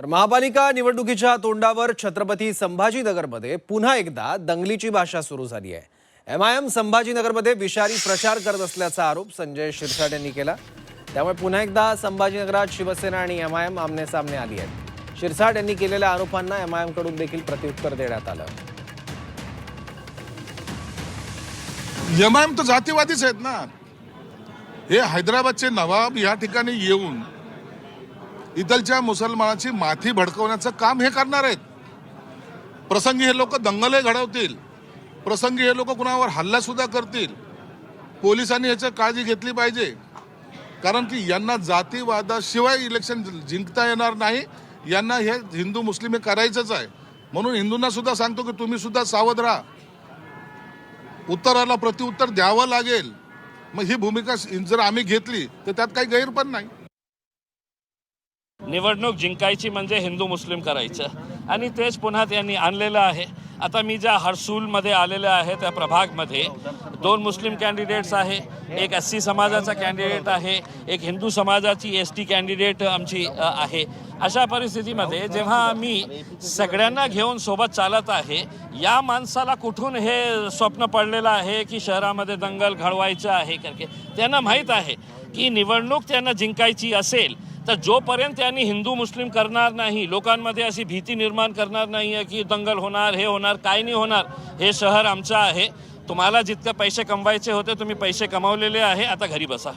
तर महापालिका निवडणुकीच्या तोंडावर छत्रपती संभाजीनगरमध्ये पुन्हा एकदा दंगलीची भाषा सुरू झाली आहे। एमआयएम संभाजीनगरमध्ये विषारी प्रचार करत असल्याचा आरोप संजय शिरसाट यांनी केला। त्यामुळे पुन्हा एकदा संभाजीनगरात शिवसेना आणि एमआयएम आमने-सामने आली आहेत। शिरसाट यांनी केलेल्या आरोपांना एमआयएम कडून देखील प्रत्युत्तर देण्यात आलं। एमआयएम तो जातीवादीच आहेत ना। हे हैदराबादचे नवाब या ठिकाणी येऊन इथलच्या मुसलमानाची माथी भडकवण्याचं काम हे करणार आहेत। प्रसंगी हे लोक दंगलही घडवतील, प्रसंगी हे लोक कुणावर हल्ला सुद्धा करतील। पोलिसांनी याची काळजी घेतली पाहिजे, कारण की यांना जातीवादाशिवाय इलेक्शन जिंकता येणार नाही। यांना हे हिंदू मुस्लिम हे करायचंच आहे। म्हणून हिंदूंना सुद्धा सांगतो की तुम्ही सुद्धा सावध राहा, उत्तराला प्रत्युत्तर द्यावं लागेल। मग ही भूमिका जर आम्ही घेतली तर त्यात काही गैर पण नाही। निवडणूक जिंकायची म्हणजे हिंदू मुस्लिम करायचं, आणि तेच पुन्हा त्यांनी आणलेलं आहे। आता मी ज्या हर्सूलमध्ये आलेले आहे त्या प्रभागमध्ये 2 मुस्लिम कॅन्डिडेट्स आहे, एक एससी समाजाचा कॅन्डिडेट आहे, एक हिंदू समाजाची एसटी कॅन्डिडेट आमची आहे। अशा परिस्थितीमध्ये जेव्हा आम्ही सगळ्यांना घेऊन सोबत चालत आहे, या माणसाला कुठून हे स्वप्न पडलेलं आहे की शहरामध्ये दंगल घडवायचं आहे करके। त्यांना माहीत आहे की निवडणूक त्यांना जिंकायची असेल तर जोपर्यंत त्यांनी हिंदू मुस्लिम करणार नाही, लोकांमध्ये अशी भीती निर्माण करणार नाही आहे की दंगल होणार, हे होणार, काय नाही होणार। हे शहर आमचं आहे। तुम्हाला जितके पैसे कमवायचे होते तुम्ही पैसे कमावलेले आहे, आता घरी बसा।